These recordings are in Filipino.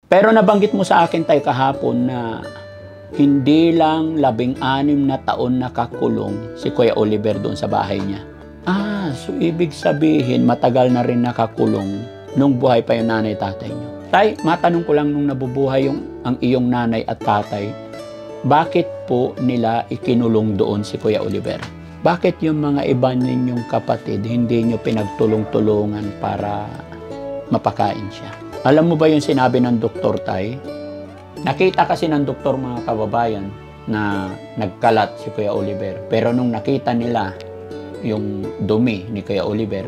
Pero nabanggit mo sa akin tayo kahapon na hindi lang 16 na taon nakakulong si Kuya Oliver doon sa bahay niya. So ibig sabihin matagal na rin nakakulong nung buhay pa yung nanay tatay niyo. Tay, matanong ko lang nung nabubuhay ang iyong nanay at tatay, bakit po nila ikinulong doon si Kuya Oliver? Bakit yung mga iba ninyong kapatid hindi nyo pinagtulong-tulungan para mapakain siya? Alam mo ba yung sinabi ng doktor, Tay? Nakita kasi ng doktor, mga kababayan, na nagkalat si Kuya Oliver. Pero nung nakita nila yung dumi ni Kuya Oliver,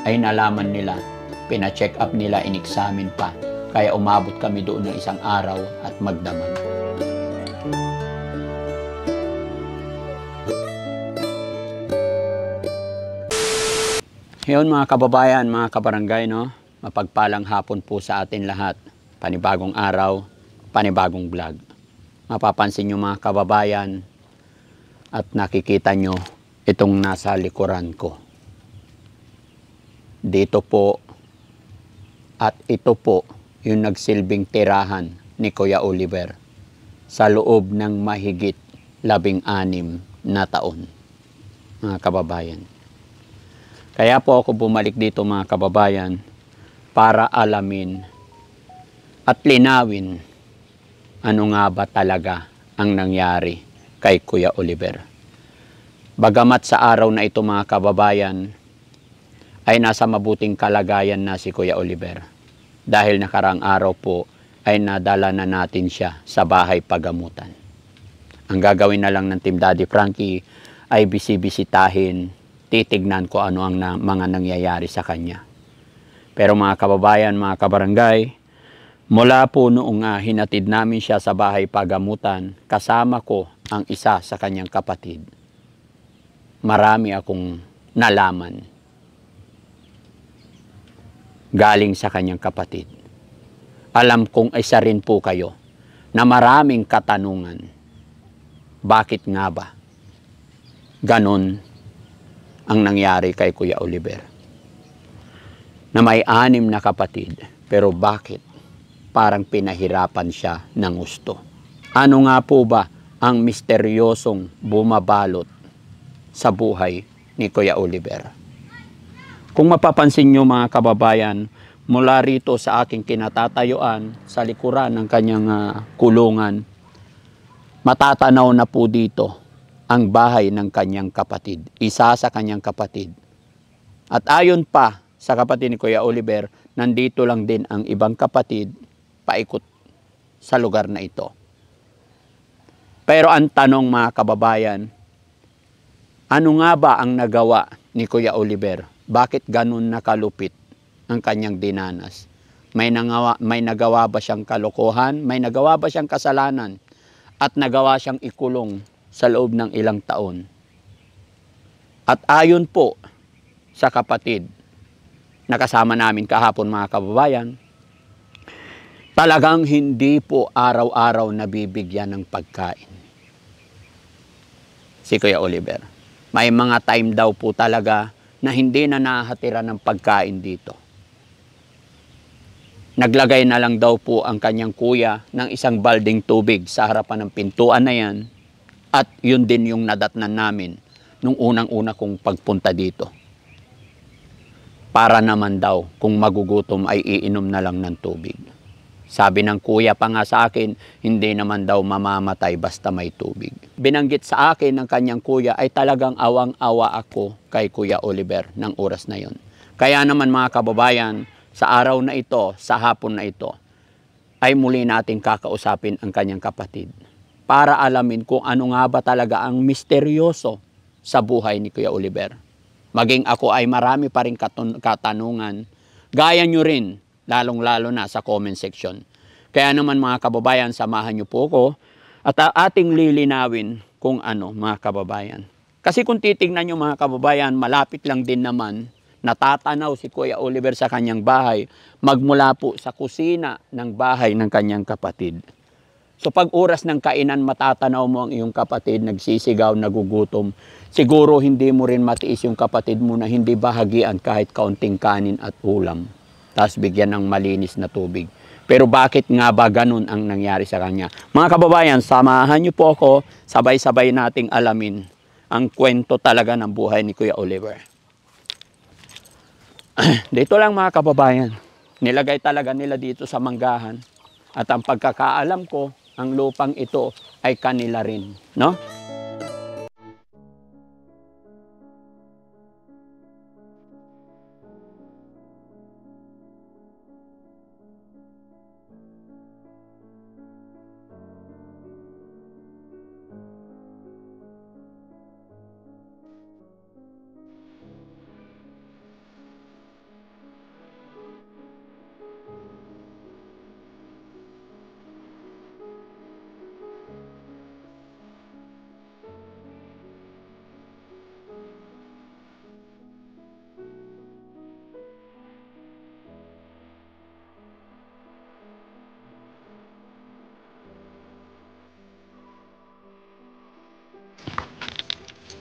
ay nalaman nila, pina-check up nila, in-examine pa. Kaya umabot kami doon ng isang araw at magdamag. Ngayon mga kababayan, mga kabarangay, no? Mapagpalang hapon po sa atin lahat. Panibagong araw, panibagong vlog. Mapapansin nyo mga kababayan at nakikita nyo itong nasa likuran ko. Dito po at ito po yung nagsilbing tirahan ni Kuya Oliver sa loob ng mahigit 16 na taon, mga kababayan. Kaya po ako bumalik dito mga kababayan para alamin at linawin ano nga ba talaga ang nangyari kay Kuya Oliver. Bagamat sa araw na ito mga kababayan ay nasa mabuting kalagayan na si Kuya Oliver. Dahil nakaraang araw po ay nadala na natin siya sa bahay pagamutan. Ang gagawin na lang ng Team Daddy Frankie ay bisitahin, titignan ko ano ang mga nangyayari sa kanya. Pero mga kababayan, mga kabarangay, mula po noong hinatid namin siya sa bahay pagamutan, kasama ko ang isa sa kanyang kapatid. Marami akong nalaman galing sa kanyang kapatid. Alam kong isa rin po kayo na maraming katanungan. Bakit nga ba ganon ang nangyari kay Kuya Oliver? Na may 6 na kapatid, pero bakit parang pinahirapan siya ng gusto? Ano nga po ba ang misteryosong bumabalot sa buhay ni Kuya Oliver? Kung mapapansin nyo mga kababayan, mula rito sa aking kinatatayuan, sa likuran ng kanyang kulungan, matatanaw na po dito ang bahay ng kanyang kapatid, isa sa kanyang kapatid. At ayon pa sa kapatid ni Kuya Oliver, nandito lang din ang ibang kapatid paikot sa lugar na ito. Pero ang tanong mga kababayan, ano nga ba ang nagawa ni Kuya Oliver? Bakit ganun nakalupit ang kanyang dinanas? May nagawa ba siyang kalokohan? May nagawa ba siyang kasalanan? At nagawa siyang ikulong sa loob ng ilang taon? At ayon po sa kapatid na kasama namin kahapon mga kababayan, talagang hindi po araw-araw nabibigyan ng pagkain si Kuya Oliver. May mga time daw po talaga na hindi na nahatira ng pagkain dito. Naglagay na lang daw po ang kanyang kuya ng isang balding tubig sa harapan ng pintuan na yan, at yun din yung nadatnan namin nung unang-una kong pagpunta dito. Para naman daw kung magugutom ay iinom na lang ng tubig. Sabi ng kuya pa nga sa akin, hindi naman daw mamamatay basta may tubig. Binanggit sa akin ng kanyang kuya ay talagang awang-awa ako kay Kuya Oliver ng oras na yon. Kaya naman mga kababayan, sa araw na ito, sa hapon na ito, ay muli natin kakausapin ang kanyang kapatid para alamin kung ano nga ba talaga ang misteryoso sa buhay ni Kuya Oliver. Maging ako ay marami pa rin katanungan, gaya nyo rin, lalong-lalo na sa comment section. Kaya naman mga kababayan, samahan nyo po ko at ating lilinawin kung ano mga kababayan. Kasi kung titignan nyo mga kababayan, malapit lang din naman, natatanaw si Kuya Oliver sa kanyang bahay, magmula po sa kusina ng bahay ng kanyang kapatid. So pag oras ng kainan, matatanaw mo ang iyong kapatid, nagsisigaw, nagugutom. Siguro hindi mo rin matiis yung kapatid mo na hindi bahagian kahit kaunting kanin at ulam. Tapos bigyan ng malinis na tubig. Pero bakit nga ba ganun ang nangyari sa kanya? Mga kababayan, samahan niyo po ako, sabay-sabay nating alamin ang kwento talaga ng buhay ni Kuya Oliver. Dito lang mga kababayan, nilagay talaga nila dito sa manggahan. At ang pagkakaalam ko, ang lupang ito ay kanila rin, no?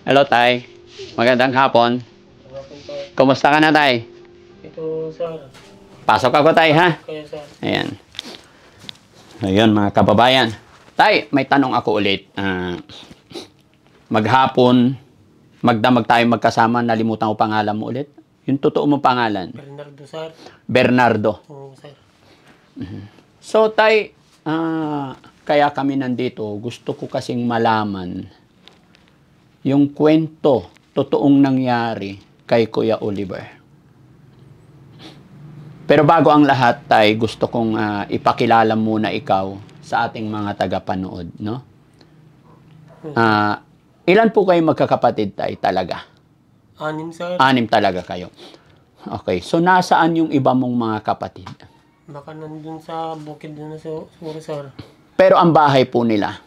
Hello, Tay. Magandang hapon. Kumusta ka na, Tay? Ito, sir. Pasok ako, Tay, ha? Kaya, sir. Ayan. Ayun, mga kababayan. Tay, may tanong ako ulit. Maghapon, magdamag tayo magkasama. Nalimutan ko pangalan mo ulit. Yung totoo mong pangalan. Bernardo, sir. Bernardo. Oo, sir. So, Tay, kaya kami nandito. Gusto ko kasing malaman yung kwento, totoong nangyari kay Kuya Oliver. Pero bago ang lahat, Tay, gusto kong ipakilala muna ikaw sa ating mga tagapanood, no? Ilan po kayo magkakapatid, Tay, talaga? 6, sir. 6 talaga kayo. Okay, so nasaan yung iba mong mga kapatid? Baka nandun sa bukid doon na siguro, sir. Pero ang bahay po nila?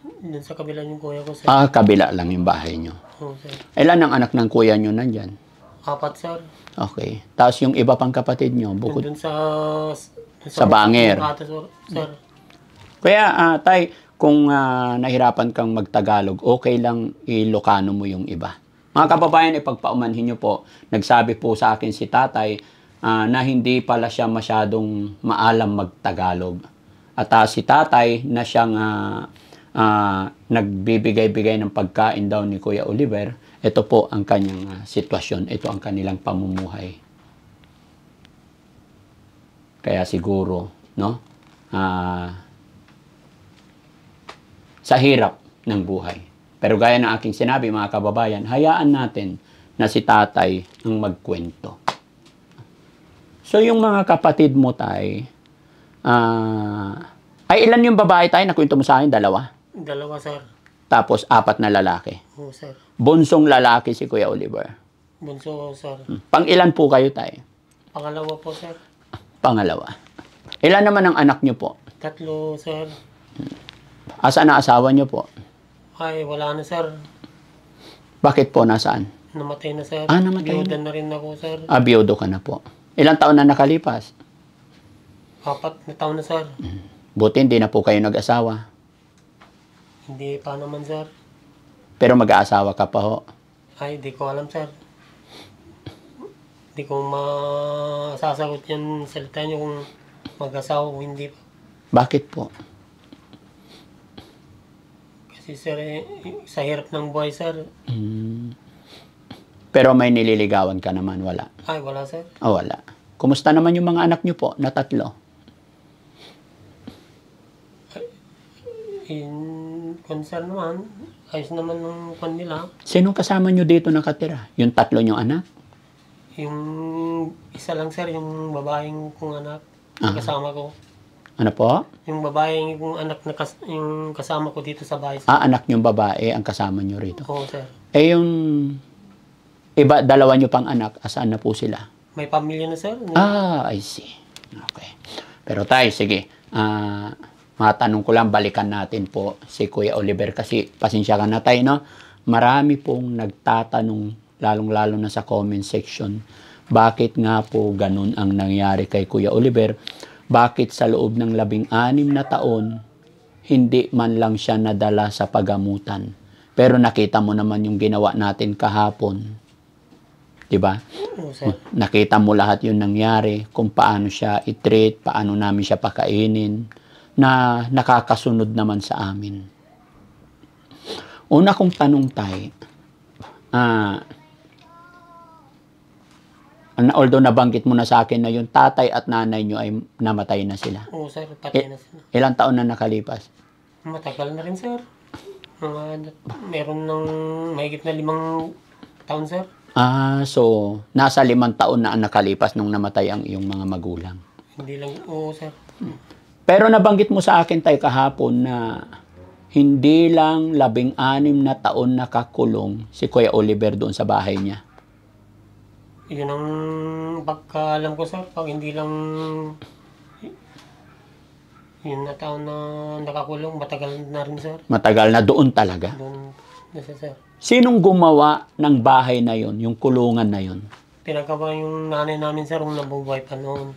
Doon sa kabila yung kuya ko, sir. Kabila lang yung bahay nyo. Oo, sir. Ilan ang anak ng kuya nyo nandyan? 4, sir. Okay. Tapos yung iba pang kapatid nyo, bukod Doon sa Banger. Sir. Kaya, Tay, kung nahirapan kang magtagalog, okay lang Ilocano mo yung iba. Mga kababayan, ipagpaumanhin nyo po, nagsabi po sa akin si Tatay na hindi pala siya masyadong maalam magtagalog. At si Tatay na siyang nagbibigay-bigay ng pagkain daw ni Kuya Oliver, ito po ang kanyang sitwasyon, ito ang kanilang pamumuhay. Kaya siguro, no? Sa hirap ng buhay. Pero gaya ng aking sinabi, mga kababayan, hayaan natin na si Tatay ang magkwento. So, yung mga kapatid mo, Tay, ay ilan yung babae, Tay, na kwento mo sa akin? 2? 2, sir. Tapos 4 na lalaki. Oo, sir. Bunsong lalaki si Kuya Oliver. Bunso, sir. Pang ilan po kayo, Tay? Pangalawa po, sir. Pangalawa. Ilan naman ang anak nyo po? 3, sir. Asan na asawa nyo po? Ay, wala na, sir. Bakit po? Nasaan? Namatay na, sir. Namatay Biyuda na. na rin ako, sir. Biyodo ka na po. Ilang taon na nakalipas? 4 na taon na, sir. Buti hindi na po kayo nag-asawa. Hindi pa naman, sir. Pero mag-aasawa ka pa ho. Ay, di ko alam, sir. Di ko masasagot yan salita niyo kung mag-asawa o hindi pa. Bakit po? Kasi, sir, sa hirap ng buhay, sir. Pero may nililigawan ka naman, wala? Ay, wala, sir. Wala. Kumusta naman yung mga anak nyo po na 3? Concern naman, ayos naman ng kanila. Sinong kasama nyo dito nakatira? Yung 3 nyo anak? Yung isa lang, sir, yung babaeng kong anak, kasama ko. Ano po? Yung babaeng kong anak na yung kasama ko dito sa bahay. Anak nyo babae ang kasama nyo rito. Oo, sir. Yung iba, 2 nyo pang anak, asaan na po sila? May pamilya na, sir. I see. Okay. Pero Tay, sige. Matanong ko lang, balikan natin po si Kuya Oliver kasi pasensya ka na, Tay, no? Marami pong nagtatanong, lalong-lalo na sa comment section, bakit nga po ganun ang nangyari kay Kuya Oliver? Bakit sa loob ng 16 na taon, hindi man lang siya nadala sa pagamutan? Pero nakita mo naman yung ginawa natin kahapon. Diba? Oo, sir. Nakita mo lahat yung nangyari, kung paano siya i-treat, paano namin siya pakainin, na nakakasunod naman sa amin. Una kong tanong tayo, although nabanggit mo na sa akin na yung tatay at nanay nyo ay namatay na sila. Oo, sir. Patay na sila. Ilang taon na nakalipas? Matagal na rin, sir. Meron ng mahigit na 5 taon, sir. So, nasa 5 taon na ang nakalipas nung namatay ang iyong mga magulang. Hindi lang, oo, sir. Pero nabanggit mo sa akin tayo kahapon na hindi lang 16 na taon nakakulong si Kuya Oliver doon sa bahay niya. Yun ang pagkaalam ko, sir. Pag hindi lang yun na taon na nakakulong, matagal na rin, sir. Matagal na doon talaga. Doon na siya, sir. Sinong gumawa ng bahay na yon, yung kulungan na yon? Pinagawa yung nanay namin, sir, kung nabubuhay pa noon.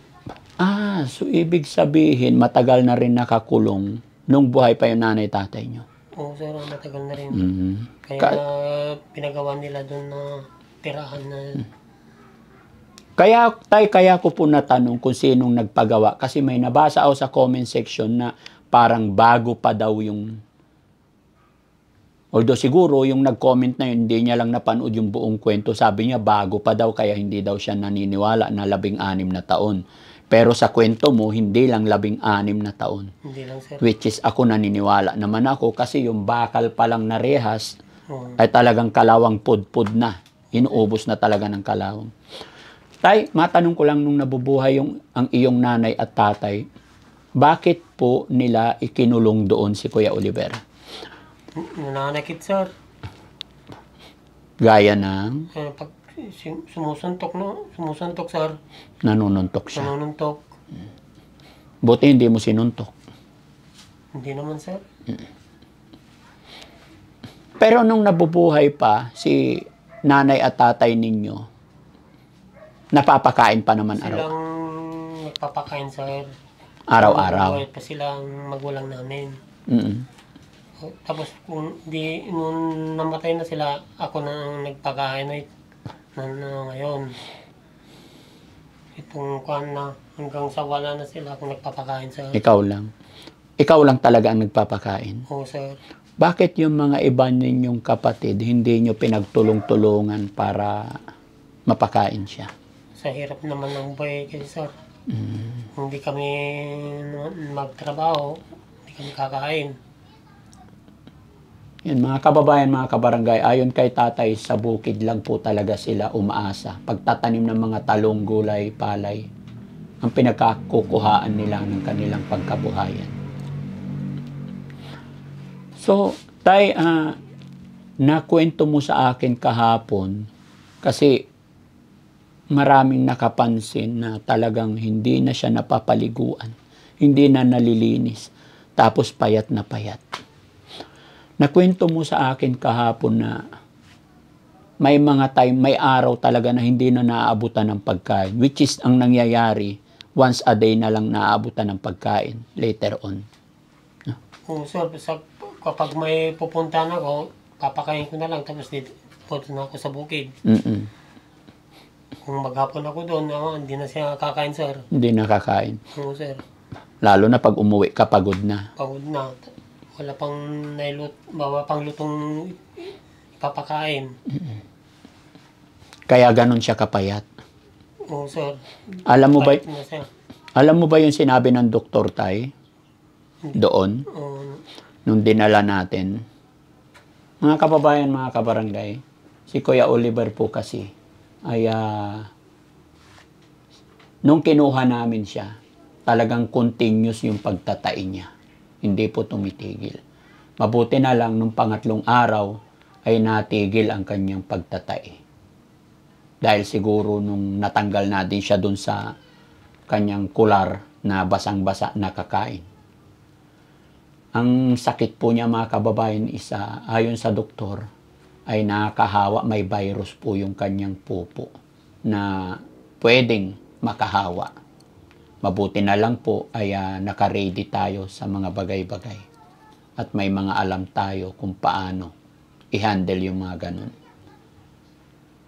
So ibig sabihin, matagal na rin nakakulong nung buhay pa yung nanay tatay nyo. Oo, sir, matagal na rin. Mhm. Kaya pinagawa nila doon na tirahan na. Kaya ko po natanong kung sinong nagpagawa. Kasi may nabasa ako sa comment section na parang bago pa daw yung... Although siguro yung nag-comment na yun, hindi niya lang napanood yung buong kwento. Sabi niya bago pa daw, kaya hindi daw siya naniniwala na 16 na taon. Pero sa kwento mo, hindi lang 16 na taon. Hindi lang, sir. Which is ako naniniwala naman ako kasi yung bakal pa lang na rehas Oo. ay talagang kalawang pudpud na. Inuubos na talaga ng kalawang. Tay, matanong ko lang nung nabubuhay ang iyong nanay at tatay, bakit po nila ikinulong doon si Kuya Oliver? Nananakit, sir. Gaya ng Pag sumusuntok, sir. nanununtok siya. Nanununtok. Buti hindi mo sinuntok. Hindi naman, sir. Pero nung nabubuhay pa si nanay at tatay ninyo, napapakain pa naman Silang nagpapakain, sir. araw-araw. Buhay pa silang magulang namin. Mm. Tapos kung nung namatay na sila, ako na ang nagpakain na ngayon. Itong kuhan na hanggang sa wala na sila, ako nagpapakain, sir. Ikaw lang. Ikaw lang talaga ang nagpapakain. Oo, sir. Bakit yung mga iba ninyong kapatid hindi nyo pinagtulong-tulungan para mapakain siya? Sa hirap naman ng buhay kasi, sir. Hindi kami magtrabaho, hindi kami kakain. Yan, mga kababayan, mga kabarangay, ayon kay tatay, sa bukid lang po talaga sila umaasa. Pagtatanim ng mga talong, gulay, palay, ang pinagkakukuhaan nila ng kanilang pagkabuhayan. So, tay, nakwento mo sa akin kahapon, kasi maraming nakapansin na talagang hindi na siya napapaliguan, hindi na nalilinis, tapos payat na payat. Nakwento mo sa akin kahapon na may may araw talaga na hindi na naaabutan ng pagkain, which is ang nangyayari, once a day na lang naaabutan ng pagkain later on. Oo, sir. Kapag may pupuntahan ako, papakain ko na lang, tapos punta na ako sa bukid. Kung maghapon ako doon, hindi na siya kakain, sir. Hindi nakakain. Oo, sir. Lalo na pag umuwi ka, pagod na. Pagod na. Wala pang pang lutong papakain. Kaya ganun siya kapayat. Oo, sir. Alam mo ba, Payat na siya. alam mo ba yung sinabi ng doktor, tay? Doon, Oo. nung dinala natin. Mga kababayan, mga kabarangay, si Kuya Oliver po kasi, ay nung kinuha namin siya, talagang continuous yung pagtatai niya. Hindi po tumitigil. Mabuti na lang nung pangatlong araw ay natigil ang kanyang pagtatai. Dahil siguro nung natanggal natin siya dun sa kanyang kular na basang-basa na kakain. Ang sakit po niya, mga kababayan, ayon sa doktor, ay nakakahawa, may virus po yung kanyang pupo na pwedeng makahawa. Mabuti na lang po ay naka-ready tayo sa mga bagay-bagay. At may mga alam tayo kung paano i-handle yung mga ganun.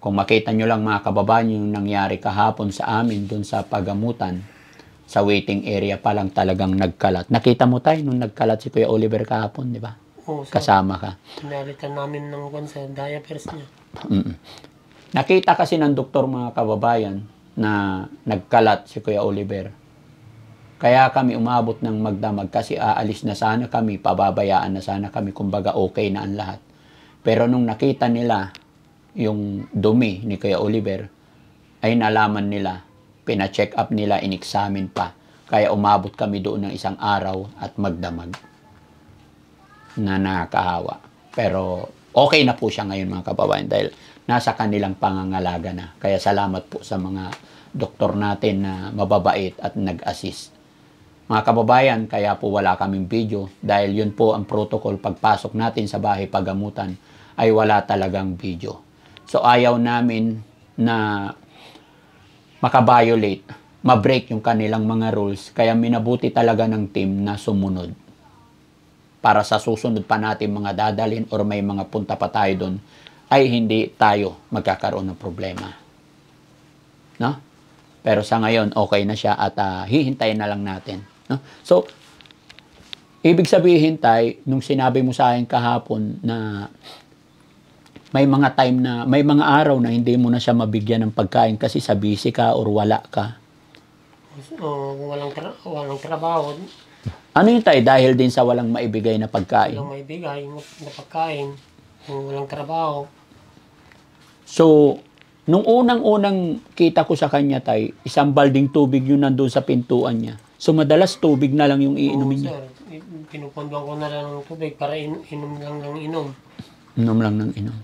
Kung makita nyo lang mga kababayan yung nangyari kahapon sa amin dun sa pagamutan, sa waiting area pa lang talagang nagkalat. Nakita mo tayo nung nagkalat si Kuya Oliver kahapon, di ba? Oo, sir. Kasama ka. Pinalitan namin ng sa diapers niya. Nakita kasi ng doktor mga kababayan na nagkalat si Kuya Oliver. Kaya kami umabot ng magdamag kasi aalis na sana kami, pababayaan na sana kami, kumbaga okay na ang lahat. Pero nung nakita nila yung dumi ni Kuya Oliver, ay nalaman nila, pina-check up nila, in-examine pa. Kaya umabot kami doon ng isang araw at magdamag na nakakahawa. Pero okay na po siya ngayon mga kababayan dahil nasa kanilang pangangalaga na. Kaya salamat po sa mga doktor natin na mababait at nag-assist. Mga kababayan, kaya po wala kaming video dahil yun po ang protocol pagpasok natin sa bahay pagamutan ay wala talagang video. So ayaw namin na makabiolate, ma-break yung kanilang mga rules, kaya minabuti talaga ng team na sumunod. Para sa susunod pa natin mga dadalhin or may mga punta pa tayo doon, ay hindi tayo magkakaroon ng problema. No? Pero sa ngayon, okay na siya at hihintayin na lang natin. No? So, ibig sabihin tay, nung sinabi mo sa akin kahapon na may mga time na, may mga araw na hindi mo na siya mabigyan ng pagkain kasi sa busy ka or wala ka. Walang trabaho. Ano yun tay? Dahil din sa walang maibigay na pagkain? Walang maibigay na pagkain. Walang trabaho. So, nung unang-unang kita ko sa kanya tay, isang balding tubig yun nandun sa pintuan niya. So, madalas tubig na lang yung iinumin niya. Sir, pinupunduan ko na lang ng tubig para inom lang ng inom. Inom lang ng inom.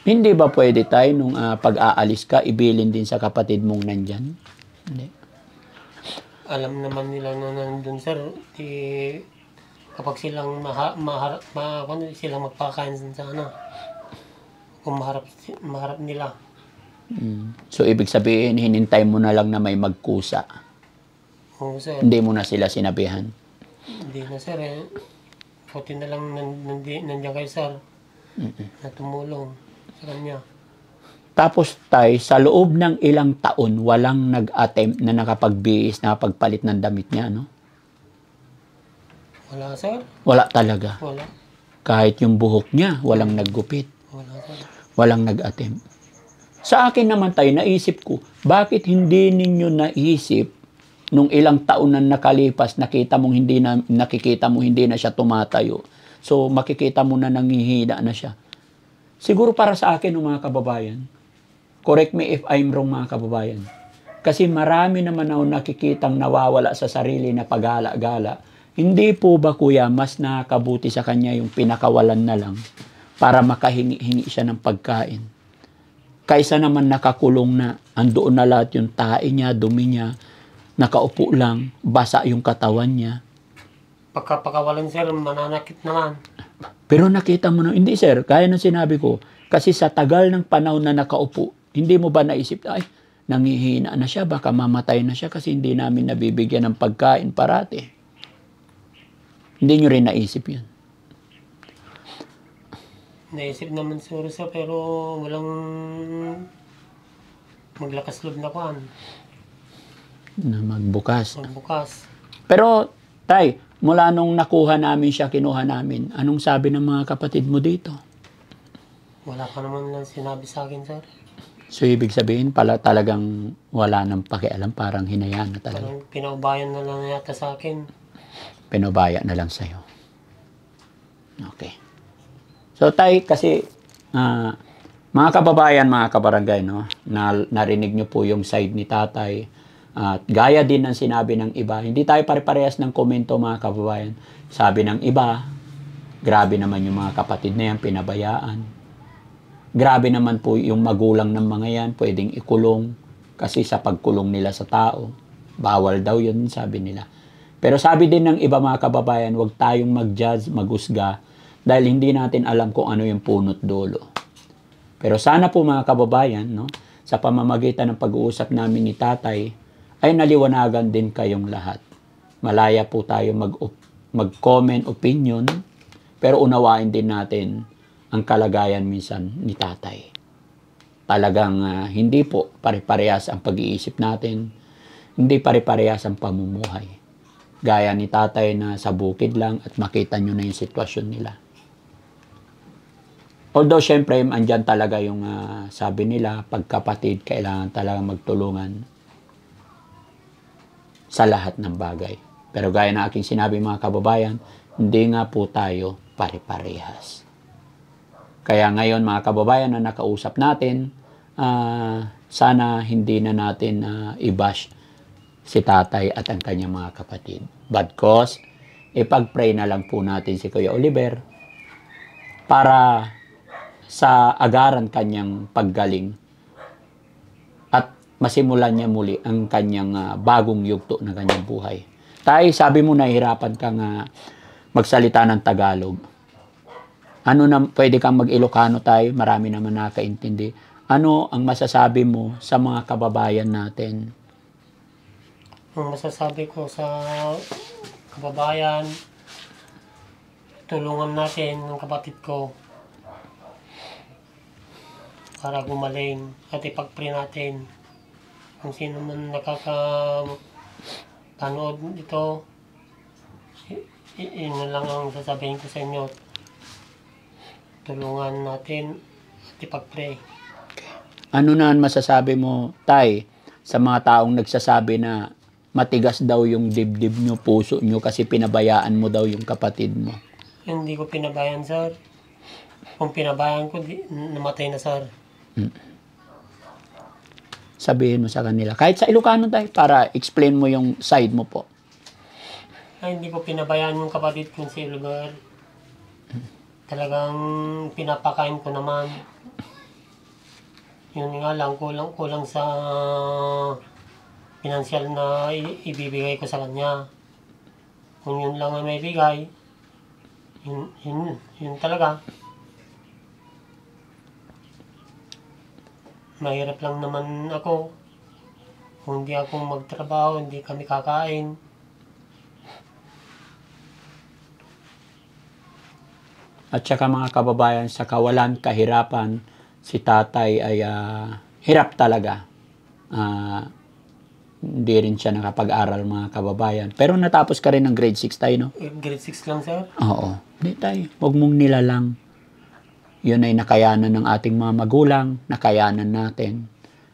Hindi ba pwede tayo nung pag-aalis ka, ibilin din sa kapatid mong nandyan? Hindi. Alam naman nila na nandun, sir. Kapag silang silang magpakain sa kung maharap nila. So, ibig sabihin, hinintay mo na lang na may magkusa. Oo, sir. Hindi mo na sila sinabihan. Hindi na, sir. Puti na lang nandiyan kayo, sir. Na tumulong sa kanya. Tapos tay, sa loob ng ilang taon, walang nag-attempt na nakapagbihis, nakapagpalit ng damit niya, no? Wala, sir. Wala talaga. Wala. Kahit yung buhok niya, walang naggupit. Wala, sir. Walang nag-attempt. Sa akin naman tayo, naisip ko, bakit hindi ninyo naisip nung ilang taon na nakalipas, nakikita mo hindi na siya tumatayo. So, makikita mo na nangihina na siya. Siguro para sa akin, mga kababayan, correct me if I'm wrong mga kababayan, kasi marami naman ako nakikitang nawawala sa sarili na pagala-gala. Hindi po ba kuya, mas nakakabuti sa kanya yung pinakawalan na lang para makahingi-hingi siya ng pagkain? Kaysa naman nakakulong na, andoon na lahat yung tae niya, dumi niya, nakaupo lang, basa yung katawan niya. Pagkapakawalan, sir, mananakit naman. Pero nakita mo na, hindi sir, kaya nang sinabi ko, kasi sa tagal ng panahon na nakaupo, hindi mo ba naisip, ay, nangihina na siya, baka mamatay na siya kasi hindi namin nabibigyan ng pagkain parati. Hindi nyo rin naisip yun. Naisip naman siguro, sir, pero walang maglakas loob na kuhan. Na magbukas. Magbukas. Pero, tay, mula nung nakuha namin siya, kinuha namin, anong sabi ng mga kapatid mo dito? Wala pa naman lang sinabi sa akin, sir. So, ibig sabihin, pala talagang wala nang pakialam, parang hinayaan na talaga. Parang pinaubayan na lang yata sa akin. Pinubaya na lang sa'yo. Okay. So, tay, kasi, mga kababayan, mga kabarangay, no, narinig nyo po yung side ni tatay. At gaya din ng sinabi ng iba, hindi tayo pare-parehas ng komento, mga kababayan. Sabi ng iba, grabe naman yung mga kapatid na yan, pinabayaan. Grabe naman po yung magulang ng mga yan, pwedeng ikulong kasi sa pagkulong nila sa tao. Bawal daw yun, sabi nila. Pero sabi din ng iba, mga kababayan, huwag tayong mag-judge, mag-usga, dahil hindi natin alam kung ano yung punot dulo. Pero sana po mga kababayan, no, sa pamamagitan ng pag-uusap namin ni tatay, ay naliwanagan din kayong lahat. Malaya po tayo mag-comment, opinion, pero unawain din natin ang kalagayan minsan ni tatay. Talagang hindi po pare-parehas ang pag-iisip natin, hindi pare-parehas ang pamumuhay. Gaya ni tatay na sa bukid lang at makita nyo na yung sitwasyon nila. Although, syempre, andyan talaga yung sabi nila, pagkapatid, kailangan talaga magtulungan sa lahat ng bagay. Pero gaya na aking sinabi mga kababayan, hindi nga po tayo pare-parehas. Kaya ngayon mga kababayan na nakausap natin, sana hindi na natin i-bash si tatay at ang kanyang mga kapatid. But cause, ipag-pray na lang po natin si Kuya Oliver para sa agaran kanyang paggaling at masimulan niya muli ang kanyang bagong yugto na kanyang buhay. Tay, sabi mo nahihirapan kang magsalita ng Tagalog. Ano na, pwede kang mag-Ilocano tayo, marami naman nakaintindi. Ano ang masasabi mo sa mga kababayan natin? Ang masasabi ko sa kababayan, tulungan natin ng kapatid ko para gumaling at ipag-pray natin. Kung sino man nakakapanood dito, yun na lang ang sasabihin ko sa inyo. Tulungan natin at ipag-pray. Ano na ang masasabi mo, Tay, sa mga taong nagsasabi na matigas daw yung dibdib nyo, puso nyo kasi pinabayaan mo daw yung kapatid mo? Hindi ko pinabayaan, sir. Kung pinabayaan ko, namatay na, sir. Sabihin mo sa kanila. Kahit sa Ilocano tayo, para explain mo yung side mo po. Ay, hindi ko pinabayaan yung kapatid ko sa lugar. Talagang pinapakain ko naman. Yun nga lang, kulang sa pinansyal na ibibigay ko sa kanya. Kung yun lang ang may bigay, yun talaga. Mahirap lang naman ako. Kung hindi ako magtrabaho, hindi kami kakain. At saka mga kababayan, sa kawalan, kahirapan, si tatay ay hirap talaga. Hindi rin siya nakapag-aral mga kababayan. Pero natapos ka rin ng grade 6 tayo, no? Grade 6 lang, sir. Oo. Hindi tayo. Huwag mong nilalang. Yun ay nakayanan ng ating mga magulang, nakayanan natin.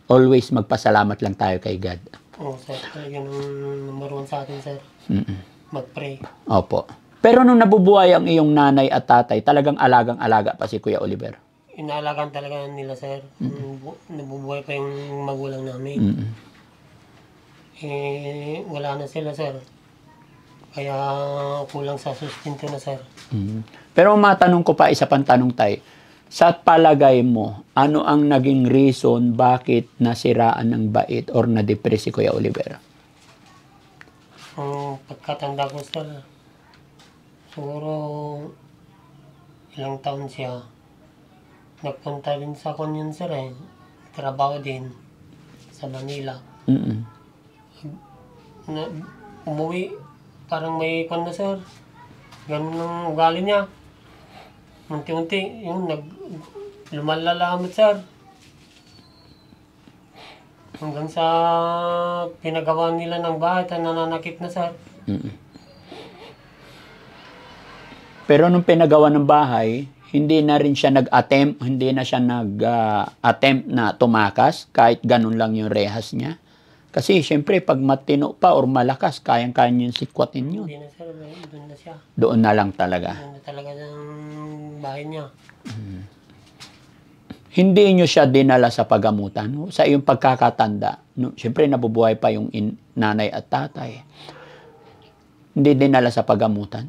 Always magpasalamat lang tayo kay God. Oo, sir. Talaga ng number 1 sa atin, sir. Mag-pray. Opo. Pero nung nabubuhay ang iyong nanay at tatay, talagang alagang-alaga pa si Kuya Oliver. Inaalagaan talaga nila, sir. Nabubuhay pa yung magulang namin. Wala na sila, sir. Kaya kulang sa sustento na, sir. Pero matanong ko pa, isa pang tanong tayo. Sa palagay mo, ano ang naging reason bakit nasiraan ng bait or na-depress si Kuya Oliver? Ang pagkatanda ko, sir, siguro ilang taon siya. Nagpunta din sa kanyan, sir, trabaho din sa Manila. Umuwi, parang may kwan na, sir. Ganun ang ugali niya. Unti-unti, yung lumalalamot, sir. Hanggang sa pinagawa nila ng bahay, nananakit na, sir. Pero nung pinagawa ng bahay, hindi na rin siya nag-attempt, hindi na siya nag-attempt na tumakas, kahit ganun lang yung rehas niya. Kasi, syempre, pag matino pa or malakas, kayang-kaya niyo yung sikwatin yun. Hindi na, sir. Doon na siya. Doon na lang talaga. Doon na talaga ng bahay niya. Hindi niyo siya dinala sa pagamutan. Sa iyong pagkakatanda, syempre, nabubuhay pa yung nanay at tatay. Hindi dinala sa pagamutan.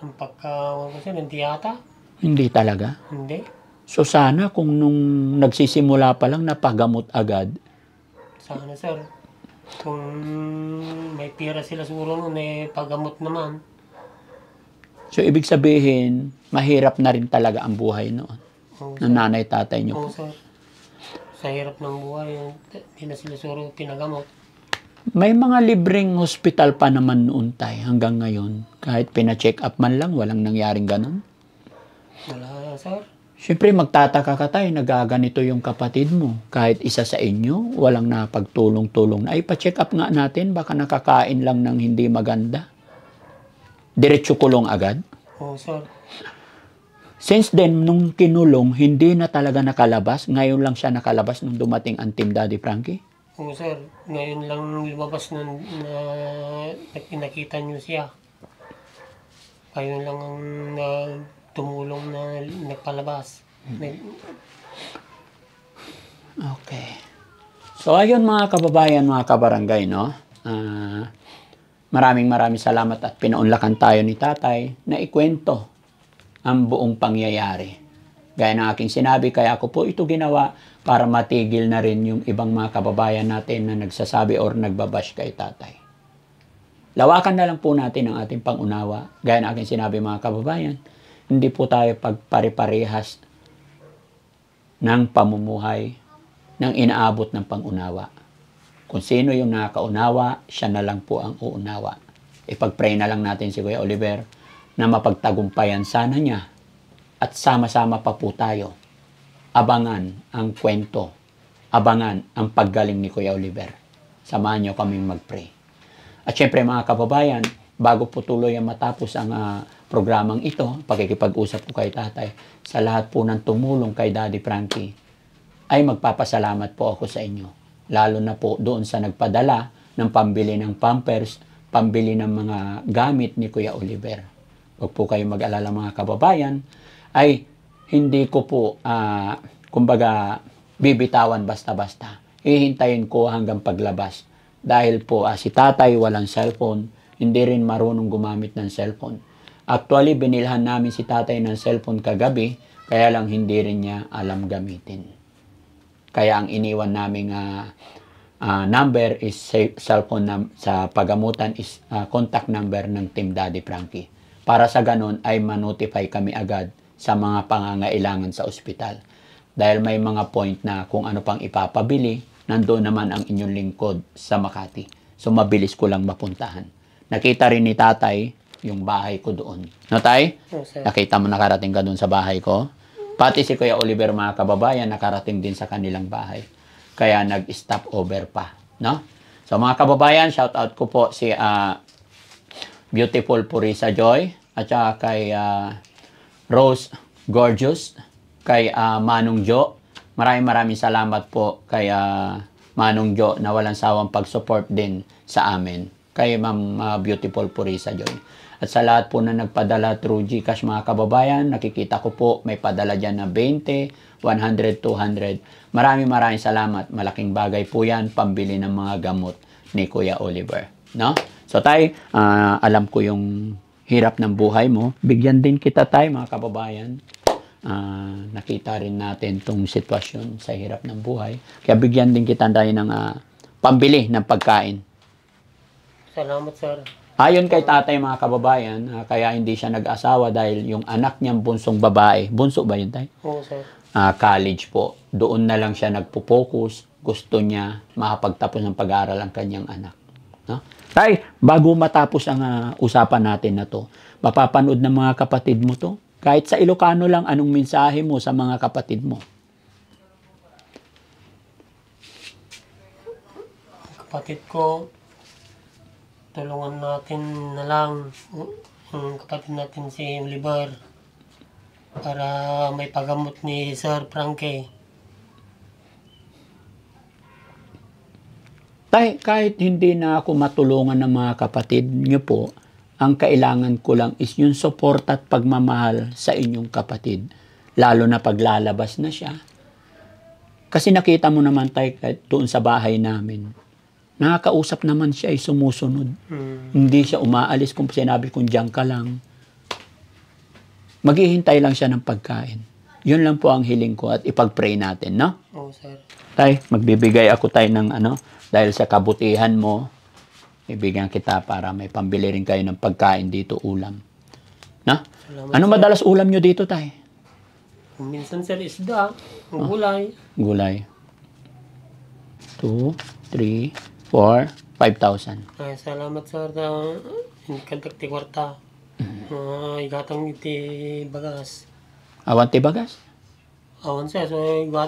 Ang pagkawan ko, sir, hindi yata. Hindi talaga. Hindi. So, sana kung nung nagsisimula pa lang, napagamot agad. Sana, sir. Kung may pira sila siguro nun, pagamot naman. So, ibig sabihin, mahirap na rin talaga ang buhay noon. Oo, Ng nanay, tatay niyo Oo, po. sir. Sa hirap ng buhay, hindi na sila siguro pinagamot. May mga libreng hospital pa naman noon tayo hanggang ngayon. Kahit pina-check up man lang, walang nangyaring ganun. Wala, sir. Siyempre magtataka ka tayo, nagaganito yung kapatid mo. Kahit isa sa inyo, walang napagtulong-tulong na. Ay, pa-check up nga natin, baka nakakain lang ng hindi maganda. Diretso kulong agad. Oo, sir. Since then, nung kinulong, hindi na talaga nakalabas. Ngayon lang siya nakalabas nung dumating ang Team Daddy Frankie. Oo, sir. Ngayon lang lumabas nun na nakita niyo siya. Kayo lang ang tumulong na nagpalabas. Okay. So, ayun mga kababayan, mga kabarangay, no? Maraming salamat at pinaunlakan tayo ni tatay na ikwento ang buong pangyayari. Gaya ng aking sinabi, kaya ako po ito ginawa para matigil na rin yung ibang mga kababayan natin na nagsasabi or nagbabash kay tatay. Lawakan na lang po natin ang ating pangunawa. Gaya ng aking sinabi mga kababayan, hindi po tayo pagpare-parehas ng pamumuhay ng inaabot ng pangunawa. Kung sino yung nakaunawa, siya na lang po ang uunawa. Ipag-pray na lang natin si Kuya Oliver na mapagtagumpayan sana niya at sama-sama pa po tayo. Abangan ang kwento. Abangan ang paggaling ni Kuya Oliver. Samahan niyo kaming mag-pray. At syempre mga kababayan, bago po tuloy ang matapos ang programang ito, pakikipag-usap ko kay tatay, sa lahat po ng tumulong kay Daddy Frankie, ay magpapasalamat po ako sa inyo. Lalo na po doon sa nagpadala ng pambili ng pampers, pambili ng mga gamit ni Kuya Oliver. Huwag po kayo mag-alala mga kababayan, ay hindi ko po, kumbaga, bibitawan basta-basta. Hihintayin ko hanggang paglabas. Dahil po si tatay walang cellphone, hindi rin marunong gumamit ng cellphone. Actually, binilhan namin si tatay ng cellphone kagabi, kaya lang hindi rin niya alam gamitin. Kaya ang iniwan naming number is cellphone sa pagamutan is contact number ng Team Daddy Frankie. Para sa ganun ay ma-notify kami agad sa mga pangangailangan sa ospital. Dahil may mga point na kung ano pang ipapabili, nandoon naman ang inyong lingkod sa Makati. So mabilis ko lang mapuntahan. Nakita rin ni tatay yung bahay ko doon. No, tay? Yes, sir. Nakita mo nakarating ka doon sa bahay ko? Pati si Kuya Oliver mga kababayan nakarating din sa kanilang bahay. Kaya nag-stop over pa, no? So mga kababayan, shout out ko po si Beautiful Purisa Joy at saka kay Rose Gorgeous, kay Manong Jo. Maraming salamat po kay Manong Jo na walang sawang pag-support din sa amin. Kay Ma'am Beautiful Purisa Joy. At sa lahat po na nagpadala through GCash mga kababayan, nakikita ko po may padala dyan na 20, 100, 200. Maraming salamat. Malaking bagay po yan, pambili ng mga gamot ni Kuya Oliver. No? So tay, alam ko yung hirap ng buhay mo. Bigyan din kita tay mga kababayan. Nakita rin natin tong sitwasyon sa hirap ng buhay. Kaya bigyan din kita tayo ng pambili ng pagkain. Salamat, sir. Ayon kay tatay mga kababayan, kaya hindi siya nag-asawa dahil yung anak niyang bunsong babae, bunso ba yun tay? Oo, sir. College po. Doon na lang siya nagpo-focus. Gusto niya makapagtapos ng pag-aaral ang kanyang anak. No? Tay, bago matapos ang usapan natin na to, mapapanood ng mga kapatid mo to? Kahit sa Ilocano lang, anong mensahe mo sa mga kapatid mo? Kapatid ko, tulungan natin na lang yung kapatid natin si Oliver para may pagamot ni Sir Frankie. Tay, kahit hindi na ako matulungan ng mga kapatid niyo po, ang kailangan ko lang is yung support at pagmamahal sa inyong kapatid. Lalo na paglalabas na siya. Kasi nakita mo naman tayo doon sa bahay namin. Nakakausap naman siya ay sumusunod. Hindi siya umaalis kung sinabi kong diyan ka lang. Maghihintay lang siya ng pagkain. Yun lang po ang hiling ko at ipag-pray natin, no? Oo, sir. Tay, magbibigay ako tayo ng dahil sa kabutihan mo, ibigyan kita para may pambili rin kayo ng pagkain dito, ulam. Na? Salamat, Ano sir. madalas ulam nyo dito, tay? Minsan, sir, isda, gulay. Gulay. 2, 3, 4, 5,000. Ay, salamat, sir, na kantak ti kwarta. Igatang iti bagas. Awan ti bagas? Awan sir, so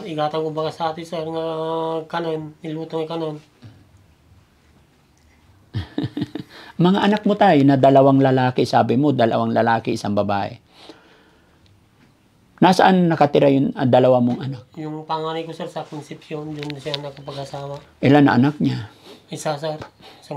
igatan ko baka sa atin sir nga kanon, niluto ng kanon. Mga anak mo tayo na 2 lalaki, sabi mo 2 lalaki, 1 babae. Nasaan nakatira yung 2 mong anak? Yung panganay ko sir sa konsepsyon, doon na siya nakapag-asawa. Ilan na anak niya? Isa sir.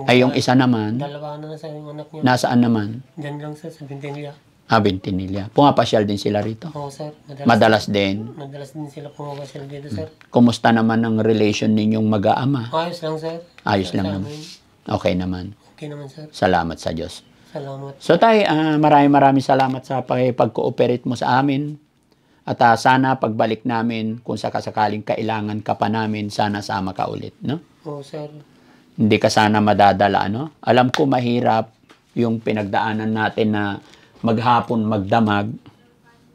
Ay, yung isa naman, 2 na sir yung anak niya. nasaan naman? Diyan lang sir, sa Bintinilla. Bintinilla. Pumapasyal din sila rito. Oo sir, Madalas din. madalas din sila pumapasyal dito sir. Kumusta naman ang relation ninyong mag-aama? Ayos lang sir. Ayos lang Sa naman. amin. Okay naman. Okay naman sir. Salamat sa Diyos. Salamat. So tay, maraming salamat sa pag-cooperate mo sa amin. At sana pagbalik namin, kung sakasakaling kailangan ka pa namin, sana sama ka ulit, no? Oo sir. Hindi ka sana madadala, no? Alam ko mahirap yung pinagdaanan natin na maghapon magdamag,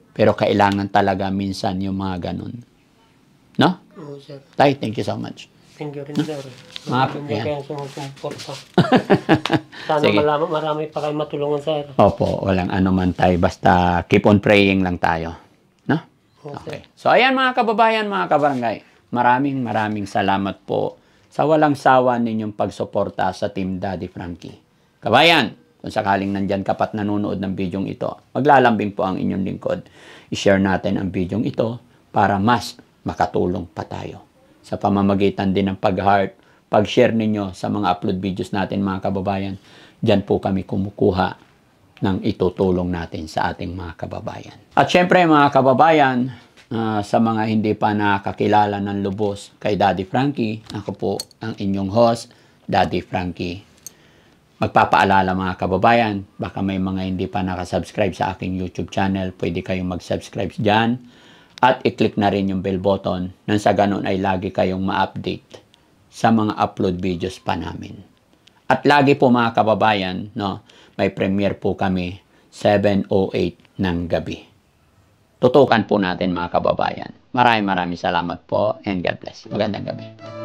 pero kailangan talaga minsan yung mga ganun. No? Oo sir. Tay, thank you so much. Thank you rin sir. Yan. Hindi kaya sumusuporta. Sana Sige. marami pa kayo matulungan sir. Opo, walang ano man tayo. Basta keep on praying lang tayo. No? Oo sir. Okay. So, ayan mga kababayan, mga kabarangay. Maraming salamat po sa walang sawa ninyong pagsuporta sa Team Daddy Frankie. Kabayan, kung sakaling nandyan ka pat nanonood ng bidyong ito, maglalambing po ang inyong lingkod. I-share natin ang bidyong ito para mas makatulong pa tayo. Sa pamamagitan din ng pag-heart, pag-share ninyo sa mga upload videos natin mga kababayan, dyan po kami kumukuha ng itutulong natin sa ating mga kababayan. At syempre mga kababayan, sa mga hindi pa nakakilala ng lubos kay Daddy Frankie, ako po ang inyong host, Daddy Frankie. Magpapaalala mga kababayan, baka may mga hindi pa nakasubscribe sa aking YouTube channel, pwede kayong mag-subscribe dyan at i-click na rin yung bell button nang sa ganun ay lagi kayong ma-update sa mga upload videos pa namin. At lagi po mga kababayan, no, may premiere po kami 7:08 ng gabi. Tutukan po natin mga kababayan. Maraming salamat po and God bless. Magandang gabi.